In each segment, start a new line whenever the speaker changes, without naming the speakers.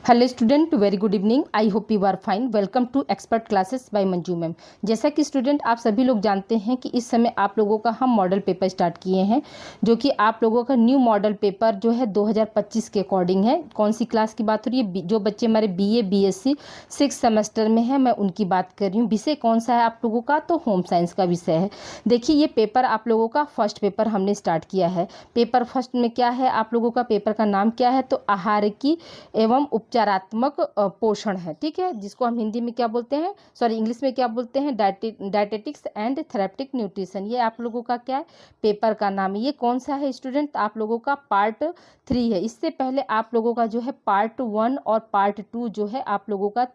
Hello student, very good evening. I hope you are fine. Welcome to expert classes by Manju ma'am. जैसा कि student आप सभी लोग जानते हैं कि इस समय आप लोगों का हम मॉडल पेपर स्टार्ट किए हैं, जो कि आप लोगों का न्यू मॉडल पेपर जो है 2025 के अकॉर्डिंग है। कौन सी क्लास की बात हो रही है? जो बच्चे हमारे बीए बीएससी 6 सेमेस्टर में है, मैं उनकी बात कर रही हूँ। विषय कौन सा है आप लोगों का? तो होम साइंस का विषय है। देखिए, ये पेपर आप लोगों का फर्स्ट पेपर हमने स्टार्ट किया है। पेपर फर्स्ट में क्या है, आप लोगों का पेपर का नाम क्या है? तो आहार की एवं उपचारात्मक पोषण है, ठीक है, जिसको हम हिंदी में क्या बोलते हैं, सॉरी इंग्लिश में क्या बोलते हैं, डायटेटिक्स एंड थेरेप्टिक न्यूट्रिशन। ये आप लोगों का क्या है, पेपर का नाम है। ये कौन सा है स्टूडेंट? आप लोगों का पार्ट 3 है। इससे पहले आप लोगों का जो है पार्ट 1 और पार्ट 2 जो है आप लोगों का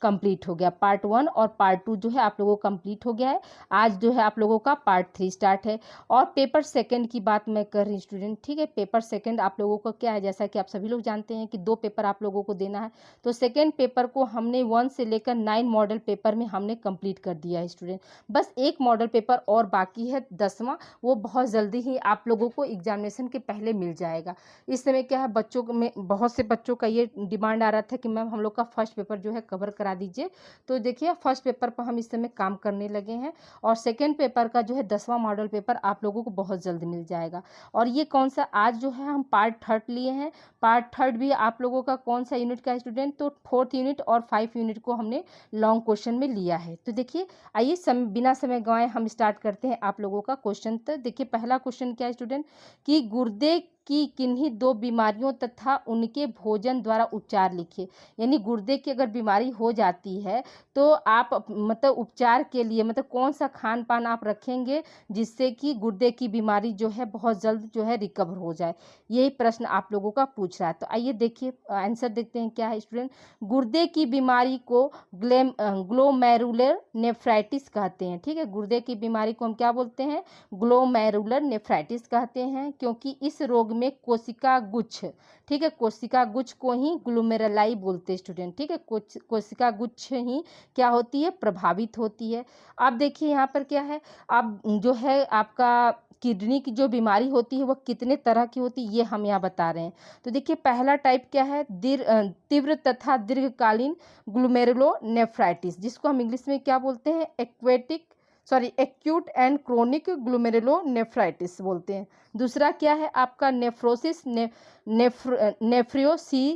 कंप्लीट हो गया। पार्ट 1 और पार्ट 2 जो है आप लोगों का कंप्लीट हो गया है। आज जो है आप लोगों का पार्ट 3 स्टार्ट है। और पेपर सेकंड की बात मैं कर रही हूँ स्टूडेंट, ठीक है। पेपर सेकंड आप लोगों को क्या है, जैसा कि आप सभी लोग जानते हैं कि 2 पेपर आप लोगों को देना है। तो सेकेंड पेपर को हमने 1 से लेकर 9 मॉडल पेपर में हमने कंप्लीट कर दिया है स्टूडेंट। बस एक मॉडल पेपर और बाकी है 10वां, वो बहुत जल्दी ही आप लोगों को एग्जामिनेशन के पहले मिल जाएगा। इस समय क्या है, बच्चों में बहुत से बच्चों का ये डिमांड आ रहा था कि मैम हम लोग का फर्स्ट पेपर जो है कवर करा दीजिए। तो देखिए, फर्स्ट पेपर पर हम इस समय काम करने लगे हैं और सेकेंड पेपर का जो है 10वां मॉडल पेपर आप लोगों को बहुत जल्द मिल जाएगा। और ये कौन सा, आज जो है हम पार्ट 3 लिए हैं। पार्ट 3 भी आप लोगों का कौन सा यूनिट का स्टूडेंट? तो 4th यूनिट और 5 यूनिट को हमने लॉन्ग क्वेश्चन में लिया है। तो देखिए, आइए बिना समय गंवाए हम स्टार्ट करते हैं आप लोगों का क्वेश्चन। तो देखिए, पहला क्वेश्चन क्या है स्टूडेंट कि गुर्दे की किन्हीं 2 बीमारियों तथा उनके भोजन द्वारा उपचार लिखिए। यानी गुर्दे की अगर बीमारी हो जाती है तो आप मतलब उपचार के लिए मतलब कौन सा खान पान आप रखेंगे जिससे कि गुर्दे की बीमारी जो है बहुत जल्द जो है रिकवर हो जाए। यही प्रश्न आप लोगों का पूछ रहा है। तो आइए देखिए आंसर देखते हैं क्या है स्टूडेंट। गुर्दे की बीमारी को ग्लोमेरुलर नेफ्राइटिस कहते हैं, ठीक है। गुर्दे की बीमारी को हम क्या बोलते हैं? ग्लोमेरुलर नेफ्राइटिस कहते हैं, क्योंकि इस रोग में कोशिका गुच्छ, ठीक है, कोशिका गुच्छ को ही ग्लोमेरुलाई बोलते हैं स्टूडेंट, ठीक है। कोशिका गुच्छ ही क्या होती है, प्रभावित होती है। अब देखिए यहाँ पर क्या है, अब जो है आपका किडनी की जो बीमारी होती है वह कितने तरह की होती है ये हम यहाँ बता रहे हैं। तो देखिए, पहला टाइप क्या है, तीव्र तथा दीर्घकालीन ग्लोमेरुलोनेफ्राइटिस, जिसको हम इंग्लिश में क्या बोलते हैं, एक्यूट एंड क्रोनिक ग्लोमेरुलोनेफ्राइटिस बोलते हैं। दूसरा क्या है आपका, नेफ्रोसिस नेफ्रियोसिलेरोसिस,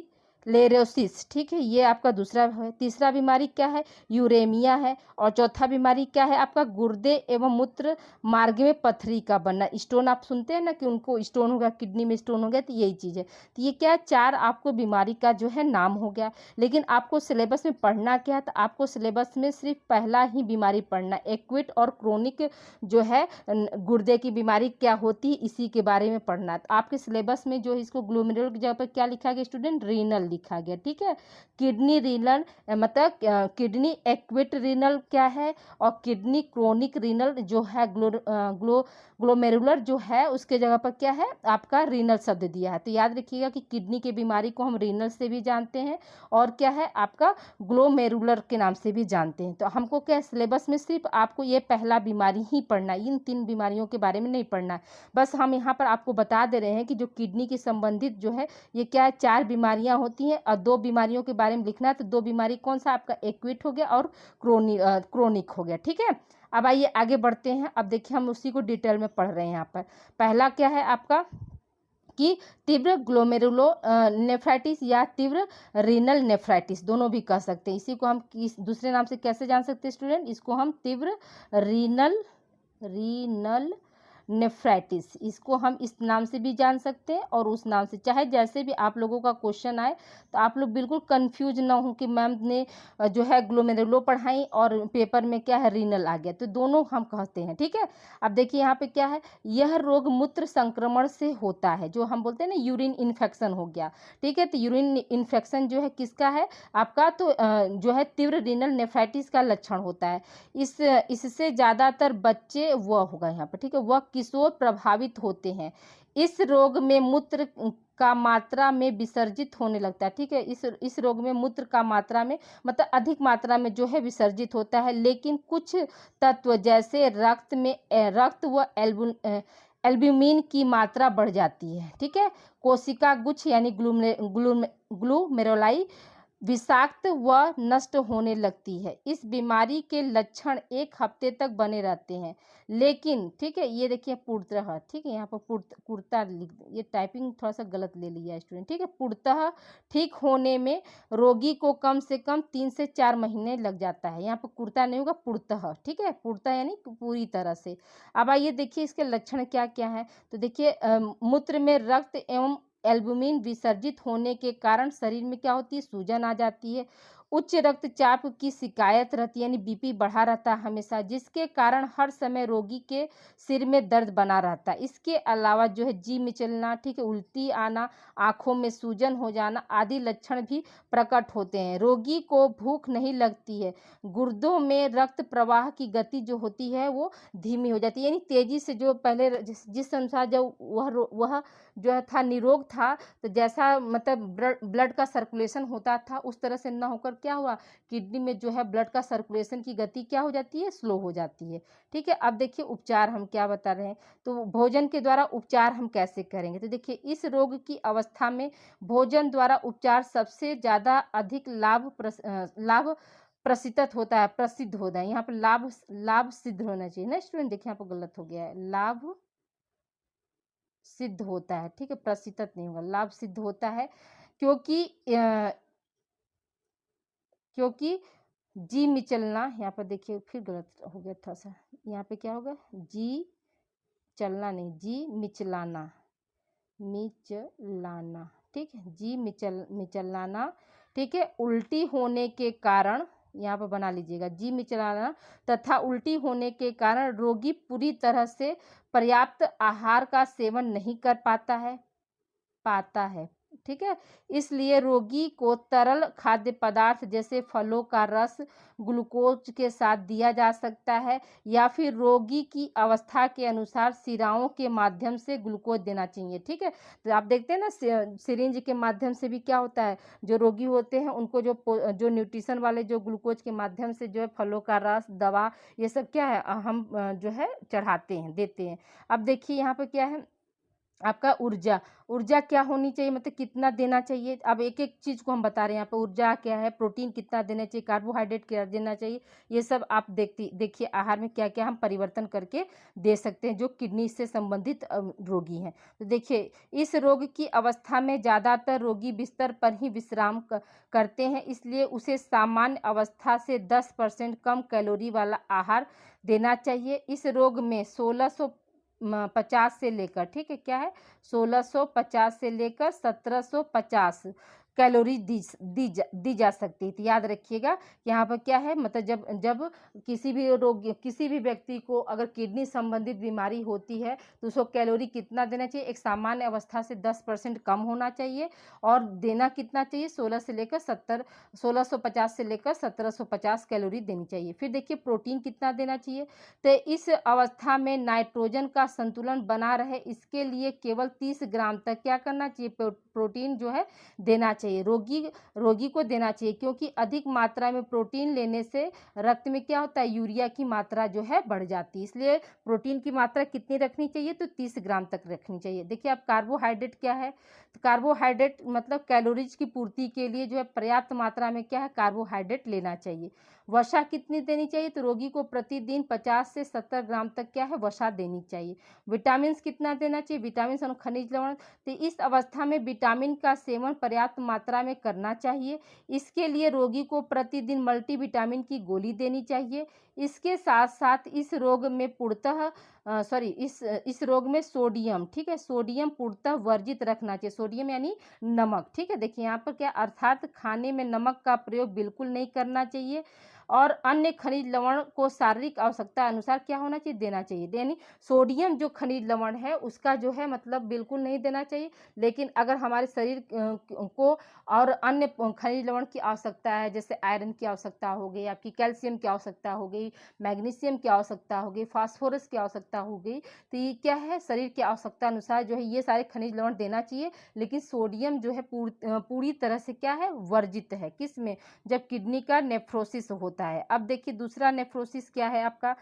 ठीक है, ये आपका दूसरा है। तीसरा बीमारी क्या है, यूरेमिया है। और चौथा बीमारी क्या है आपका, गुर्दे एवं मूत्र मार्ग में पथरी का बनना। स्टोन आप सुनते हैं ना कि उनको स्टोन हो गया, किडनी में स्टोन हो गया, तो यही चीज़ है। तो ये क्या है, 4 आपको बीमारी का जो है नाम हो गया। लेकिन आपको सिलेबस में पढ़ना क्या है, तो आपको सिलेबस में सिर्फ पहला ही बीमारी पढ़ना, एक्यूट और क्रोनिक जो है गुर्दे की बीमारी क्या होती है इसी के बारे में पढ़ना। तो आपके सिलेबस में जो इसको ग्लोमेरुलर की जगह पर क्या लिखा गया स्टूडेंट, रीनल लिखा गया, ठीक है। किडनी रीनल मतलब किडनी एक्यूट रीनल क्या है, और किडनी क्रोनिक रीनल जो है ग्लोमेरुलर जो है उसके जगह पर क्या है आपका रीनल शब्द दिया है। तो याद रखिएगा कि किडनी की बीमारी को हम रीनल से भी जानते हैं और क्या है आपका ग्लोमेरुलर के नाम से भी जानते हैं। तो हमको क्या सिलेबस में सिर्फ आपको ये पहला बीमारी ही पढ़ना है, इन 3 बीमारियों के बारे में नहीं पढ़ना है। बस हम यहाँ पर आपको बता दे रहे हैं कि जो किडनी की संबंधित जो है ये क्या है, 4 बीमारियाँ होती हैं और 2 बीमारियों के बारे में लिखना है। तो 2 बीमारी कौन सा आपका, एक्यूट हो गया और क्रोनिक हो गया, ठीक है। अब आइए आगे बढ़ते हैं। अब देखिए, हम उसी को डिटेल में पढ़ रहे हैं। यहाँ पर पहला क्या है आपका कि तीव्र ग्लोमेरुलो नेफ्राइटिस या तीव्र रीनल नेफ्राइटिस, दोनों भी कह सकते हैं। इसी को हम दूसरे नाम से कैसे जान सकते हैं स्टूडेंट, इसको हम तीव्र रीनल नेफ्राइटिस, इसको हम इस नाम से भी जान सकते हैं और उस नाम से, चाहे जैसे भी आप लोगों का क्वेश्चन आए तो आप लोग बिल्कुल कंफ्यूज ना हो कि मैम ने जो है ग्लोमेरुलो पढ़ाई और पेपर में क्या है रीनल आ गया। तो दोनों हम कहते हैं, ठीक है। अब देखिए यहाँ पे क्या है, यह रोग मूत्र संक्रमण से होता है, जो हम बोलते हैं ना यूरिन इन्फेक्शन हो गया, ठीक है। तो यूरिन इन्फेक्शन जो है किसका है आपका, तो जो है तीव्र रीनल नेफ्राइटिस का लक्षण होता है। इससे ज़्यादातर बच्चे वह होगा यहाँ पर, ठीक है, वह किशोर प्रभावित होते हैं। इस रोग में मूत्र का मात्रा में विसर्जित होने लगता है, ठीक है। इस रोग में मूत्र का मात्रा में मतलब अधिक मात्रा में जो है विसर्जित होता है, लेकिन कुछ तत्व जैसे रक्त व एल्ब्यूमिन की मात्रा बढ़ जाती है। ठीक है, कोशिका गुच्छ यानी ग्लूमेरुलाई विषाक्त व नष्ट होने लगती है। इस बीमारी के लक्षण 1 हफ्ते तक बने रहते हैं, लेकिन ठीक है, ये देखिए पूर्णतः, ठीक है, यहाँ पर पूर्णतः लिख, ये टाइपिंग थोड़ा सा गलत ले लिया है स्टूडेंट। ठीक है, पूर्णतः ठीक होने में रोगी को कम से कम 3 से 4 महीने लग जाता है। यहाँ पर पूर्णतः नहीं होगा, पूर्णतः। ठीक है, पूर्णतः यानी पूरी तरह से। अब आइए देखिए इसके लक्षण क्या क्या है। तो देखिए मूत्र में रक्त एवं एल्बुमिन विसर्जित होने के कारण शरीर में क्या होती है, सूजन आ जाती है। उच्च रक्तचाप की शिकायत रहती है, यानी बीपी बढ़ा रहता है हमेशा, जिसके कारण हर समय रोगी के सिर में दर्द बना रहता है। इसके अलावा जो है जी मिचलना, ठीक है, उल्टी आना, आंखों में सूजन हो जाना आदि लक्षण भी प्रकट होते हैं। रोगी को भूख नहीं लगती है। गुर्दों में रक्त प्रवाह की गति जो होती है वो धीमी हो जाती है, यानी तेजी से, जो पहले जिस अनुसार जब वह जो था निरोग था, तो जैसा मतलब ब्लड का सर्कुलेशन होता था उस तरह से ना होकर क्या हुआ, किडनी में जो है ब्लड का सर्कुलेशन की गति क्या हो जाती है, स्लो हो जाती है। ठीक है, अब देखिए उपचार हम क्या बता रहे हैं। तो भोजन के द्वारा उपचार हम कैसे करेंगे। तो देखिए इस रोग की अवस्था में भोजन द्वारा उपचार सबसे ज़्यादा अधिक लाभ प्रसिद्ध होता है, प्रसिद्ध होता है। यहाँ पर लाभ सिद्ध होना चाहिए ना स्टूडेंट, देखिए यहाँ पर गलत हो गया है, लाभ सिद्ध होता है। ठीक है, प्रसिद्ध नहीं होगा, लाभ सिद्ध होता है, क्योंकि क्योंकि जी मिचलना, यहाँ पर देखिए फिर गलत हो गया थोड़ा सा, यहाँ पे क्या होगा, जी चलना नहीं, जी मिचलाना, मिचलाना। ठीक है, जी मिचलाना। ठीक है, उल्टी होने के कारण, यहाँ पर बना लीजिएगा, जी मिचलाना तथा उल्टी होने के कारण रोगी पूरी तरह से पर्याप्त आहार का सेवन नहीं कर पाता है। ठीक है, इसलिए रोगी को तरल खाद्य पदार्थ जैसे फलों का रस ग्लूकोज के साथ दिया जा सकता है, या फिर रोगी की अवस्था के अनुसार सिराओं के माध्यम से ग्लूकोज देना चाहिए। ठीक है, तो आप देखते हैं ना सिरिंज के माध्यम से भी क्या होता है, जो रोगी होते हैं उनको जो न्यूट्रिशन वाले जो ग्लूकोज के माध्यम से जो है फलों का रस, दवा, ये सब क्या है हम जो है चढ़ाते हैं, देते हैं। अब देखिए यहाँ पर क्या है आपका ऊर्जा क्या होनी चाहिए, मतलब कितना देना चाहिए। अब एक एक चीज़ को हम बता रहे हैं, यहाँ पर ऊर्जा क्या है, प्रोटीन कितना देना चाहिए, कार्बोहाइड्रेट क्या देना चाहिए, ये सब आप देखिए आहार में क्या क्या हम परिवर्तन करके दे सकते हैं जो किडनी से संबंधित रोगी हैं। तो देखिए इस रोग की अवस्था में ज़्यादातर रोगी बिस्तर पर ही विश्राम करते हैं, इसलिए उसे सामान्य अवस्था से 10% कम कैलोरी वाला आहार देना चाहिए। इस रोग में 1650 से लेकर, ठीक है, क्या है, 1650 से लेकर 1750 कैलोरी दी जा सकती है। तो याद रखिएगा यहाँ पर क्या है, मतलब जब किसी भी व्यक्ति को अगर किडनी संबंधित बीमारी होती है तो उसको कैलोरी कितना देना चाहिए, एक सामान्य अवस्था से 10% कम होना चाहिए, और देना कितना चाहिए, 1650 से लेकर 1750 कैलोरी देनी चाहिए। फिर देखिए प्रोटीन कितना देना चाहिए, तो इस अवस्था में नाइट्रोजन का संतुलन बना रहे, इसके लिए केवल 30 ग्राम तक क्या करना चाहिए, प्रोटीन जो है देना चाहिए, रोगी को देना चाहिए, क्योंकि अधिक मात्रा में प्रोटीन लेने से रक्त में क्या होता है, यूरिया की मात्रा जो है बढ़ जाती है। इसलिए प्रोटीन की मात्रा कितनी रखनी चाहिए, तो 30 ग्राम तक रखनी चाहिए। देखिए अब कार्बोहाइड्रेट क्या है, तो कार्बोहाइड्रेट मतलब कैलोरीज की पूर्ति के लिए जो है पर्याप्त मात्रा में क्या है, कार्बोहाइड्रेट लेना चाहिए। वसा कितनी देनी चाहिए, तो रोगी को प्रतिदिन 50 से 70 ग्राम तक क्या है, वसा देनी चाहिए। विटामिन कितना देना चाहिए, विटामिन और खनिज लवण, तो इस अवस्था में विटामिन का सेवन पर्याप्त मात्रा में करना चाहिए। इसके लिए रोगी को प्रतिदिन मल्टीविटामिन की गोली देनी चाहिए। इसके साथ साथ इस रोग में इस रोग में सोडियम, ठीक है, सोडियम पूर्णतः वर्जित रखना चाहिए। सोडियम यानी नमक, ठीक है, देखिए यहाँ पर क्या, अर्थात खाने में नमक का प्रयोग बिल्कुल नहीं करना चाहिए, और अन्य खनिज लवण को शारीरिक आवश्यकता अनुसार क्या होना चाहिए, देना चाहिए। यानी सोडियम जो खनिज लवण है उसका जो है मतलब बिल्कुल नहीं देना चाहिए, लेकिन अगर हमारे शरीर को और अन्य खनिज लवण की आवश्यकता है, जैसे आयरन की आवश्यकता हो गई, आपकी कैल्शियम की आवश्यकता हो गई, मैग्नीशियम की आवश्यकता हो गई, फास्फोरस की आवश्यकता आवश्यकता हो गई, तो ये क्या है, शरीर की आवश्यकता अनुसार जो है ये सारे खनिज लवण देना चाहिए, लेकिन सोडियम जो है पूरी तरह से क्या है, वर्जित है। किस में? जब किडनी का नेफ्रोसिस होता है। अब देखिए दूसरा नेफ्रोसिस क्या है आपका,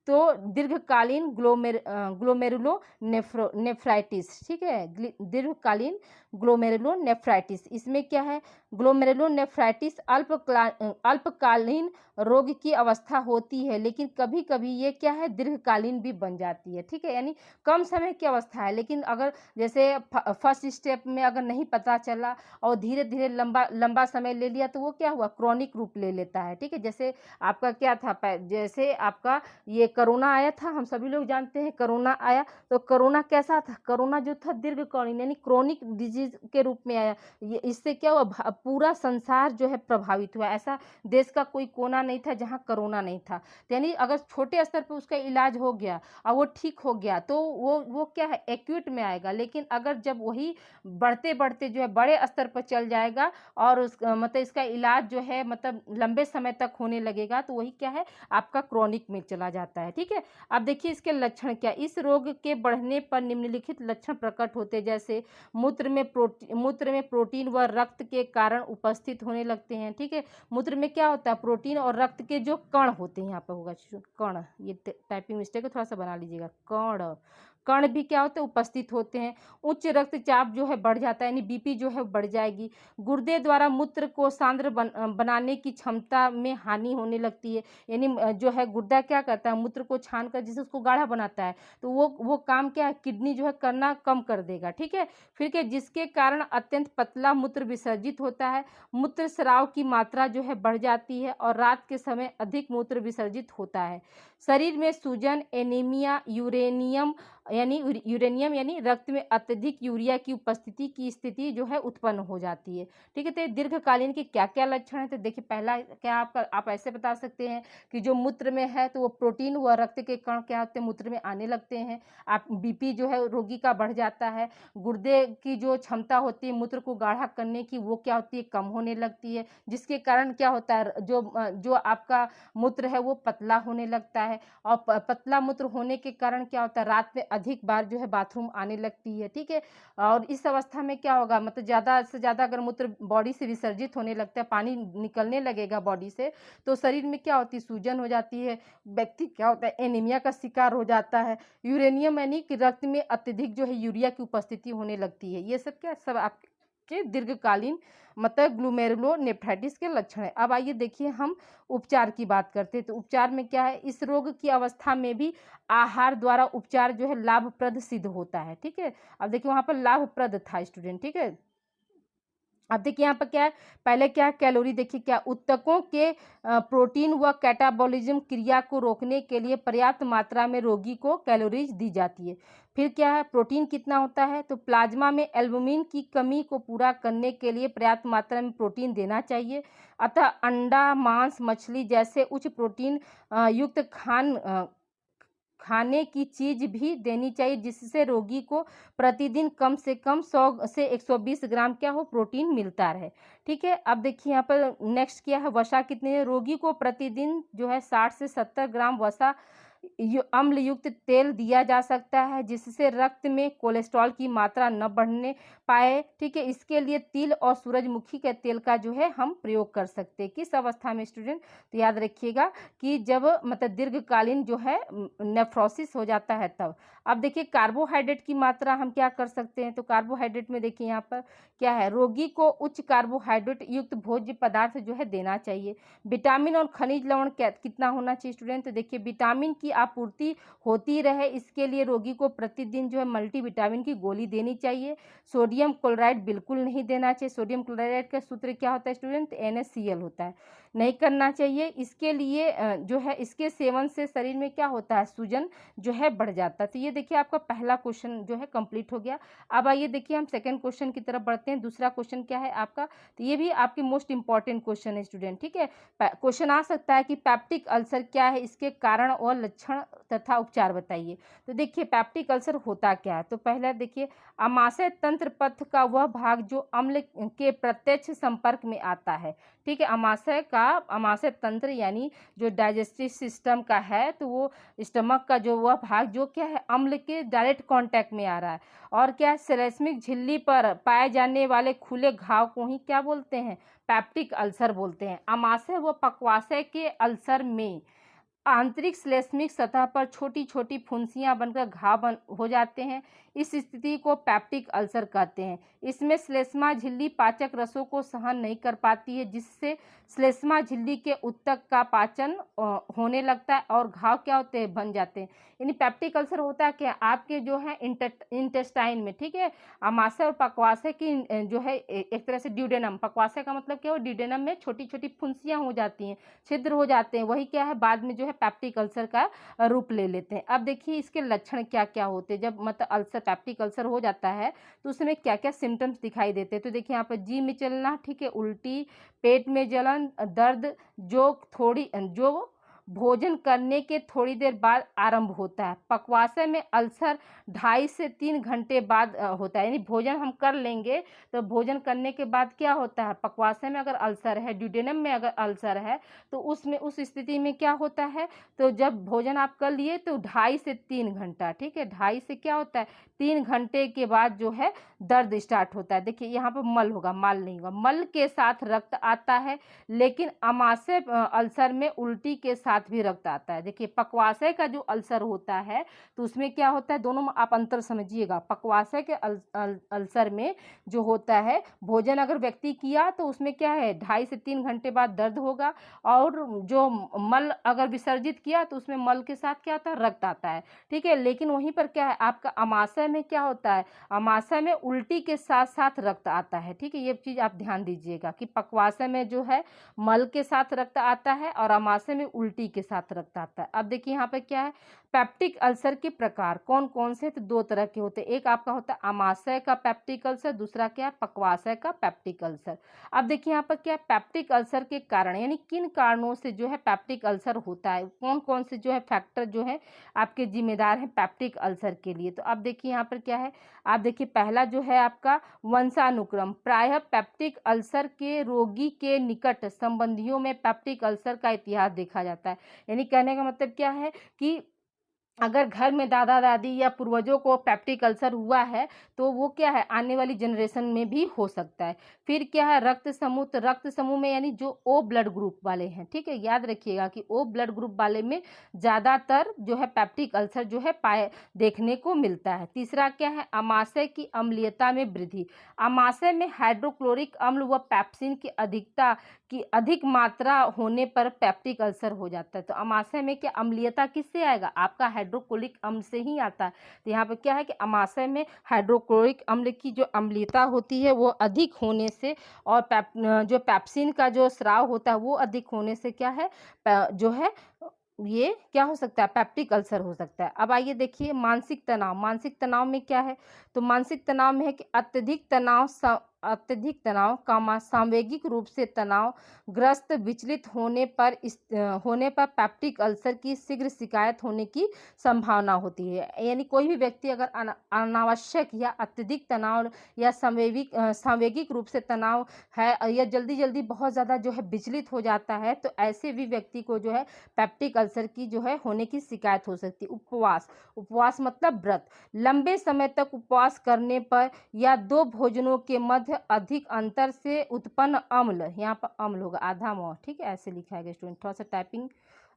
तो दीर्घकालीन ग्लोमेरुलो नेफ्राइटिस, ठीक है, दीर्घकालीन ग्लोमेरुलोनेफ्राइटिस। इसमें क्या है, ग्लोमेरुलोनेफ्राइटिस अल्पकालीन रोग की अवस्था होती है, लेकिन कभी कभी ये क्या है, दीर्घकालीन भी बन जाती है। ठीक है, यानी कम समय की अवस्था है, लेकिन अगर जैसे फर्स्ट स्टेप में अगर नहीं पता चला और धीरे धीरे लंबा लंबा समय ले लिया, तो वो क्या हुआ, क्रॉनिक रूप ले लेता है। ठीक है, जैसे आपका क्या था, जैसे आपका ये कोरोना आया था, हम सभी लोग जानते हैं कोरोना आया, तो कोरोना कैसा था, कोरोना जो था दीर्घकालीन यानी क्रॉनिक डिजीज के रूप में आया। ये इससे क्या हुआ, पूरा संसार जो है प्रभावित हुआ। ऐसा देश का कोई कोना नहीं था जहां कोरोना नहीं था। यानी अगर छोटे स्तर पर उसका इलाज हो गया और वो ठीक हो गया, तो वो क्या है, एक्यूट में आएगा। लेकिन अगर जब वही बढ़ते बढ़ते जो है बड़े स्तर पर चल जाएगा और उस मतलब इसका इलाज जो है मतलब लंबे समय तक होने लगेगा, तो वही क्या है, आपका क्रॉनिक में चला जाता है। ठीक है, अब देखिए इसके लक्षण क्या, इस रोग के बढ़ने पर निम्नलिखित लक्षण प्रकट होते, जैसे मूत्र में प्रोटीन व रक्त के कारण उपस्थित होने लगते हैं। ठीक है, मूत्र में क्या होता है, प्रोटीन और रक्त के जो कण होते हैं, यहाँ पर होगा कण, ये टाइपिंग मिस्टेक है, थोड़ा सा बना लीजिएगा, कण भी क्या होते हैं, उपस्थित होते हैं। उच्च रक्तचाप जो है बढ़ जाता है, यानी बीपी जो है बढ़ जाएगी। गुर्दे द्वारा मूत्र को सांद्र बनाने की क्षमता में हानि होने लगती है, यानी जो है गुर्दा क्या करता है, मूत्र को छान कर जिसे उसको गाढ़ा बनाता है, तो वो काम क्या है, किडनी जो है करना कम कर देगा। ठीक है, फिर क्या, जिसके कारण अत्यंत पतला मूत्र विसर्जित होता है, मूत्र स्राव की मात्रा जो है बढ़ जाती है और रात के समय अधिक मूत्र विसर्जित होता है। शरीर में सूजन, एनीमिया, यूरेनियम यानी रक्त में अत्यधिक यूरिया की उपस्थिति की स्थिति जो है उत्पन्न हो जाती है। ठीक है, तो दीर्घकालीन के क्या क्या लक्षण है, तो देखिए पहला क्या आप ऐसे बता सकते हैं कि जो मूत्र में है तो वो प्रोटीन व रक्त के कण क्या होते हैं, मूत्र में आने लगते हैं। आप बीपी जो है रोगी का बढ़ जाता है। गुर्दे की जो क्षमता होती है मूत्र को गाढ़ा करने की, वो क्या होती है, कम होने लगती है, जिसके कारण क्या होता है, जो आपका मूत्र है वो पतला होने लगता है। और पतला मूत्र होने के कारण क्या होता है, रात में अधिक बार जो है बाथरूम आने लगती है। ठीक है, और इस अवस्था में क्या होगा, मतलब ज़्यादा से ज़्यादा अगर मूत्र बॉडी से विसर्जित होने लगता है, पानी निकलने लगेगा बॉडी से, तो शरीर में क्या होती है, सूजन हो जाती है। व्यक्ति क्या होता है, एनीमिया का शिकार हो जाता है। यूरेनियम यानी कि रक्त में अत्यधिक जो है यूरिया की उपस्थिति होने लगती है। ये सब क्या सब आपके दीर्घकालीन मतलब ग्लोमेरुलोनेफ्राइटिस के लक्षण है। अब आइए देखिए हम उपचार की बात करते हैं, तो उपचार में क्या है, इस रोग की अवस्था में भी आहार द्वारा उपचार जो है लाभप्रद सिद्ध होता है। ठीक है, अब देखिए वहां पर लाभप्रद था स्टूडेंट। ठीक है, अब देखिए यहाँ पर क्या है, पहले क्या है, कैलोरी देखिए क्या, उत्तकों के प्रोटीन व कैटाबॉलिज्म क्रिया को रोकने के लिए पर्याप्त मात्रा में रोगी को कैलोरीज दी जाती है। फिर क्या है, प्रोटीन कितना होता है, तो प्लाज्मा में एल्बुमिन की कमी को पूरा करने के लिए पर्याप्त मात्रा में प्रोटीन देना चाहिए। अतः अंडा, मांस, मछली जैसे उच्च प्रोटीन युक्त खाने की चीज भी देनी चाहिए, जिससे रोगी को प्रतिदिन कम से कम 100 से 120 ग्राम क्या हो, प्रोटीन मिलता रहे। ठीक है, अब देखिए यहाँ पर नेक्स्ट क्या है, वसा कितनी है, रोगी को प्रतिदिन जो है 60 से 70 ग्राम वसा अम्ल युक्त तेल दिया जा सकता है, जिससे रक्त में कोलेस्ट्रॉल की मात्रा न बढ़ने पाए। ठीक है, इसके लिए तिल और सूरजमुखी के तेल का जो है हम प्रयोग कर सकते हैं। किस अवस्था में स्टूडेंट, तो याद रखिएगा कि जब मतलब दीर्घकालीन जो है नेफ्रोसिस हो जाता है तब। अब देखिए कार्बोहाइड्रेट की मात्रा हम क्या कर सकते हैं, तो कार्बोहाइड्रेट में देखिए यहाँ पर क्या है, रोगी को उच्च कार्बोहाइड्रेट युक्त भोज्य पदार्थ जो है देना चाहिए। विटामिन और खनिज लवण कितना होना चाहिए स्टूडेंट, तो देखिए विटामिन की आपूर्ति होती रहे, इसके लिए रोगी को प्रतिदिन जो है मल्टीविटामिन की गोली देनी चाहिए। सोडियम क्लोराइड बिल्कुल नहीं देना चाहिए। सोडियम क्लोराइड का सूत्र क्या होता है स्टूडेंट, NaCl होता है, नहीं करना चाहिए। इसके लिए जो है इसके सेवन से शरीर में क्या होता है, सूजन जो है बढ़ जाता है। तो ये देखिए आपका पहला क्वेश्चन जो है कंप्लीट हो गया। अब आइए देखिए हम सेकंड क्वेश्चन की तरफ बढ़ते हैं। दूसरा क्वेश्चन क्या है आपका, तो ये भी आपके मोस्ट इंपॉर्टेंट क्वेश्चन है स्टूडेंट। ठीक है, क्वेश्चन आ सकता है कि पैप्टिक अल्सर क्या है, इसके कारण और लक्षण लक्षण तथा उपचार बताइए। तो देखिए पेप्टिक अल्सर होता क्या है। तो पहला देखिए आमाशय तंत्र पथ का वह भाग जो अम्ल के प्रत्यक्ष संपर्क में आता है। ठीक है, आमाशय तंत्र यानी जो डाइजेस्टिव सिस्टम का है, तो वो स्टमक का जो वह भाग जो क्या है अम्ल के डायरेक्ट कांटेक्ट में आ रहा है। और क्या है, श्लेष्मिक झिल्ली पर पाए जाने वाले खुले घाव को ही क्या बोलते हैं, पेप्टिक अल्सर बोलते हैं। आमाशय व पक्वाशय के अल्सर में आंतरिक श्लेष्मिक सतह पर छोटी छोटी फुंसियां बनकर घाव हो जाते हैं। इस स्थिति को पेप्टिक अल्सर कहते हैं। इसमें श्लेष्मा झिल्ली पाचक रसों को सहन नहीं कर पाती है, जिससे श्लेष्मा झिल्ली के ऊतक का पाचन होने लगता है और घाव क्या होते हैं, बन जाते हैं। यानी पेप्टिक अल्सर होता है क्या, आपके जो है इंटेस्टाइन में, ठीक है, आमाशय और पक्वाशय की जो है एक तरह से ड्यूडेनम, पक्वाशय का मतलब क्या हो, ड्यूडेनम में छोटी छोटी फुंसियां हो जाती हैं, छिद्र हो जाते हैं, वही क्या है बाद में जो है पेप्टिक अल्सर का रूप ले लेते हैं। अब देखिए इसके लक्षण क्या क्या होते हैं। जब मतलब अल्सर पेप्टिक अल्सर हो जाता है तो उसमें क्या क्या सिम्टम्स दिखाई देते हैं। तो देखिए यहाँ पर जी में चलना, ठीक है, उल्टी, पेट में जलन, दर्द जो भोजन करने के थोड़ी देर बाद आरंभ होता है। पक्वाशय में अल्सर 2.5 से 3 घंटे बाद होता है। यानी भोजन हम कर लेंगे तो भोजन करने के बाद क्या होता है, पक्वाशय में अगर अल्सर है, ड्यूडेनम में अगर अल्सर है, तो उसमें उस स्थिति में क्या होता है, तो जब भोजन आप कर लिए तो 2.5 से 3 घंटा, ठीक है, 2.5 से क्या होता है 3 घंटे के बाद जो है दर्द स्टार्ट होता है। देखिए यहाँ पर मल होगा, माल नहीं होगा, मल के साथ रक्त आता है, लेकिन आमाशय अल्सर में उल्टी के साथ भी रक्त आता है। देखिए पक्वाशय का जो अल्सर होता है तो उसमें क्या होता है, दोनों में आप अंतर समझिएगा। पक्वाशय के अल्सर में जो होता है, भोजन अगर व्यक्ति किया तो उसमें क्या है 2.5 से 3 घंटे बाद दर्द होगा, और जो मल अगर विसर्जित किया तो उसमें मल के साथ क्या होता है, रक्त आता है, ठीक है। लेकिन वहीं पर क्या है, आपका आमाशय में क्या होता है, आमाशय में उल्टी के साथ साथ रक्त आता है, ठीक है। ये चीज आप ध्यान दीजिएगा कि पक्वाशय में जो है मल के साथ रक्त आता है और आमाशय में उल्टी के साथ रक्त आता है। अब देखिए यहाँ पे क्या है, पेप्टिक अल्सर के प्रकार कौन कौन से, तो 2 तरह के होते हैं। एक आपका होता है आमाशय का पेप्टिक अल्सर, दूसरा क्या है, पक्वाशय का पेप्टिक अल्सर। अब देखिए यहाँ पर क्या है, पेप्टिक अल्सर के कारण यानी किन कारणों से जो है पेप्टिक अल्सर होता है, कौन कौन से जो है फैक्टर जो है आपके जिम्मेदार हैं पेप्टिक अल्सर के लिए। तो अब देखिए यहाँ पर क्या है, आप देखिए पहला जो है आपका वंशानुक्रम। प्रायः पेप्टिक अल्सर के रोगी के निकट संबंधियों में पेप्टिक अल्सर का इतिहास देखा जाता है। यानी कहने का मतलब क्या है कि अगर घर में दादा दादी या पूर्वजों को पेप्टिक अल्सर हुआ है तो वो क्या है आने वाली जनरेशन में भी हो सकता है। फिर क्या है, रक्त समूह, तो रक्त समूह में यानी जो ओ ब्लड ग्रुप वाले हैं, ठीक है, याद रखिएगा कि ओ ब्लड ग्रुप वाले में ज़्यादातर जो है पेप्टिक अल्सर जो है पाए देखने को मिलता है। तीसरा क्या है, आमाशय की अम्लीयता में वृद्धि। आमाशय में हाइड्रोक्लोरिक अम्ल व पेप्सिन की अधिक मात्रा होने पर पेप्टिक अल्सर हो जाता है। तो आमाशय में क्या अम्लीयता किससे आएगा, आपका हाइड्रोक्लोरिक अम्ल से ही आता है। तो यहाँ पे क्या है कि आमाशय में हाइड्रोक्लोरिक अम्ल की जो अम्लीयता होती है वो अधिक होने से, और जो पेप्सिन का जो स्राव होता है वो अधिक होने से क्या है, जो है ये क्या हो सकता है, पेप्टिक अल्सर हो सकता है। अब आइए देखिए मानसिक तनाव। मानसिक तनाव में क्या है, तो मानसिक तनाव में है कि अत्यधिक तनाव सामवेगिक रूप से तनाव ग्रस्त विचलित होने पर पेप्टिक अल्सर की शीघ्र शिकायत होने की संभावना होती है। यानी कोई भी व्यक्ति अगर अनावश्यक या अत्यधिक तनाव या सामवेगिक रूप से तनाव है या जल्दी जल्दी बहुत ज़्यादा जो है विचलित हो जाता है, तो ऐसे भी व्यक्ति को जो है पेप्टिक अल्सर की जो है होने की शिकायत हो सकती है। उपवास मतलब व्रत। लंबे समय तक उपवास करने पर या 2 भोजनों के मध्य अधिक अंतर से उत्पन्न अम्ल, यहाँ पर अम्ल होगा आधा मोह, ठीक है, ऐसे लिखा है स्टूडेंट। थोड़ा सा टाइपिंग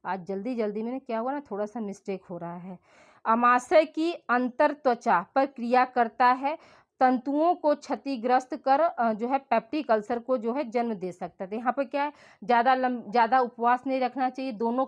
आज जल्दी में क्या हुआ ना, थोड़ा सा मिस्टेक हो रहा है। आमाशय की अंतर त्वचा पर क्रिया करता है, तंतुओं को क्षतिग्रस्त कर जो है पेप्टिक अल्सर को जो है जन्म दे सकता है। तो यहाँ पर क्या है, ज़्यादा उपवास नहीं रखना चाहिए। दोनों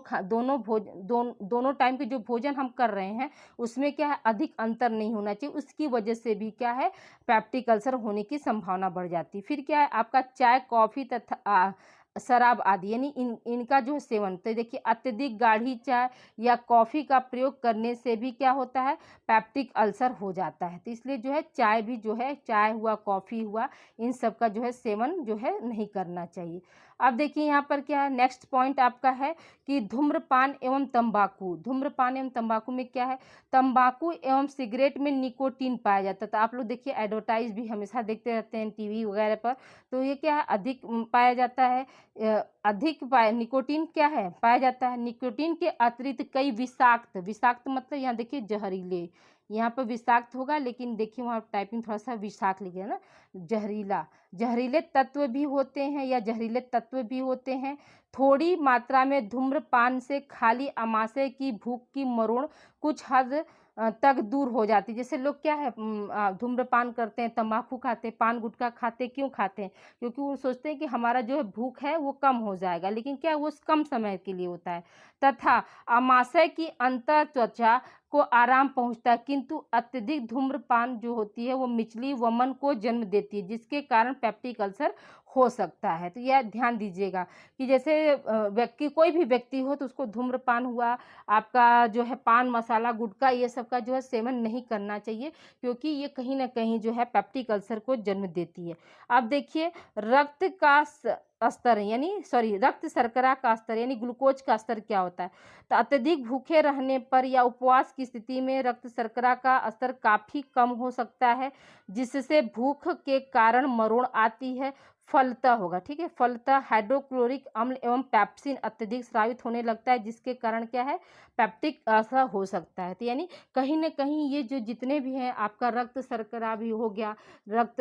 टाइम के जो भोजन हम कर रहे हैं उसमें क्या है अधिक अंतर नहीं होना चाहिए। उसकी वजह से भी क्या है पेप्टिक अल्सर होने की संभावना बढ़ जाती है। फिर क्या है, आपका चाय, कॉफ़ी तथा शराब आदि, यानी इनका जो है सेवन, तो देखिए अत्यधिक गाढ़ी चाय या कॉफ़ी का प्रयोग करने से भी क्या होता है, पेप्टिक अल्सर हो जाता है। तो इसलिए जो है चाय भी जो है, चाय हुआ, कॉफ़ी हुआ, इन सब का जो है सेवन जो है नहीं करना चाहिए। अब देखिए यहाँ पर क्या है, नेक्स्ट पॉइंट आपका है कि धूम्रपान एवं तंबाकू। धूम्रपान एवं तंबाकू में क्या है, तंबाकू एवं सिगरेट में निकोटीन पाया जाता है। तो आप लोग देखिए एडवर्टाइज भी हमेशा देखते रहते हैं टीवी वगैरह पर, तो ये क्या है, अधिक पाया जाता है, निकोटीन क्या है, पाया जाता है। निकोटीन के अतिरिक्त कई विषाक्त, विषाक्त मतलब यहाँ देखिए जहरीले, यहाँ पर विषाक्त होगा, लेकिन देखिए वहाँ टाइपिंग थोड़ा सा विषाक्त लिखे है ना, जहरीला, जहरीले तत्व भी होते हैं या जहरीले तत्व भी होते हैं। थोड़ी मात्रा में धूम्रपान से खाली आमाशय की भूख की मरोड़ कुछ हद तक दूर हो जाती है। जैसे लोग क्या है, धूम्रपान करते हैं, तंबाकू खाते हैं, पान गुटखा खाते, क्यों खाते हैं, क्योंकि वो सोचते हैं कि हमारा जो है भूख है वो कम हो जाएगा, लेकिन क्या वो कम समय के लिए होता है। तथा आमाशय की अंतर त्वचा को आराम पहुंचता है, किंतु अत्यधिक धूम्रपान जो होती है वो मिचली वमन को जन्म देती है, जिसके कारण पेप्टिक अल्सर हो सकता है। तो यह ध्यान दीजिएगा कि जैसे व्यक्ति, कोई भी व्यक्ति हो, तो उसको धूम्रपान हुआ, आपका जो है पान मसाला गुटखा, ये सब का जो है सेवन नहीं करना चाहिए, क्योंकि ये कहीं ना कहीं जो है पेप्टिक अल्सर को जन्म देती है। अब देखिए रक्त का स्तर, यानी सॉरी रक्त शर्करा का स्तर यानी ग्लूकोज का स्तर क्या होता है। तो अत्यधिक भूखे रहने पर या उपवास की स्थिति में रक्त शर्करा का स्तर काफ़ी कम हो सकता है, जिससे भूख के कारण मरोड़ आती है। फलतः होगा, ठीक है, फलतः हाइड्रोक्लोरिक अम्ल एवं पेप्सिन अत्यधिक स्रावित होने लगता है, जिसके कारण क्या है, पेप्टिक अल्सर हो सकता है। तो यानी कहीं ना कहीं ये जो जितने भी हैं, आपका रक्त शर्करा भी हो गया, रक्त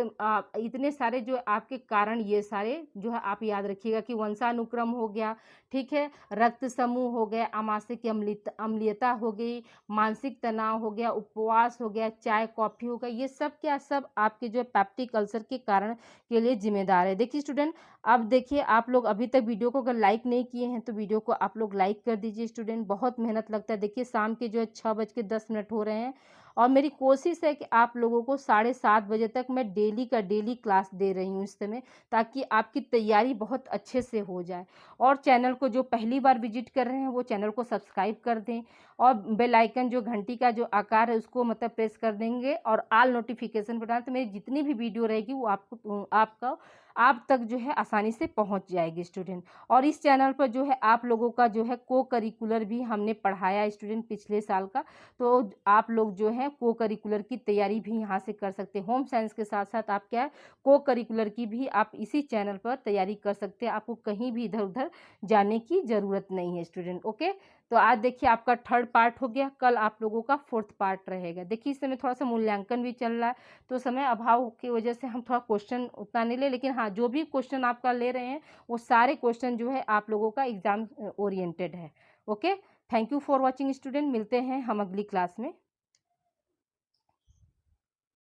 इतने सारे जो आपके कारण, ये सारे जो है आप याद रखिएगा कि वंशानुक्रम हो गया, ठीक है, रक्त समूह हो गया, आमाशय की अम्लीयता हो गई, मानसिक तनाव हो गया, उपवास हो गया, चाय कॉफ़ी हो गया, ये सब क्या, सब आपके जो पेप्टिक अल्सर के कारण के लिए जिम्मेदार है। देखिए स्टूडेंट, अब देखिए आप लोग अभी तक वीडियो को अगर लाइक नहीं किए हैं तो वीडियो को आप लोग लाइक कर दीजिए स्टूडेंट, बहुत मेहनत लगता है। देखिए शाम के जो है 6:10 हो रहे हैं, और मेरी कोशिश है कि आप लोगों को 7:30 बजे तक मैं डेली का डेली क्लास दे रही हूँ इस समय, ताकि आपकी तैयारी बहुत अच्छे से हो जाए। और चैनल को जो पहली बार विजिट कर रहे हैं वो चैनल को सब्सक्राइब कर दें, और बेल आइकन जो घंटी का जो आकार है उसको मतलब प्रेस कर देंगे, और ऑल नोटिफिकेशन बटन, तो मेरी जितनी भी वीडियो रहेगी वो आपको आप तक जो है आसानी से पहुंच जाएगी स्टूडेंट। और इस चैनल पर जो है आप लोगों का जो है को करिकुलर भी हमने पढ़ाया स्टूडेंट पिछले साल का, तो आप लोग जो है को करिकुलर की तैयारी भी यहाँ से कर सकते हैं। होम साइंस के साथ साथ आप क्या है, को करिकुलर की भी आप इसी चैनल पर तैयारी कर सकते हैं, आपको कहीं भी इधर उधर जाने की ज़रूरत नहीं है स्टूडेंट। ओके, तो आज देखिए आपका 3rd पार्ट हो गया, कल आप लोगों का 4th पार्ट रहेगा। देखिए इस समय थोड़ा सा मूल्यांकन भी चल रहा है, तो समय अभाव की वजह से हम थोड़ा क्वेश्चन उतना नहीं ले, लेकिन हाँ जो भी क्वेश्चन आपका ले रहे हैं वो सारे क्वेश्चन जो है आप लोगों का एग्जाम ओरिएंटेड है। Okay, thank you for watching student, मिलते हैं हम अगली क्लास में।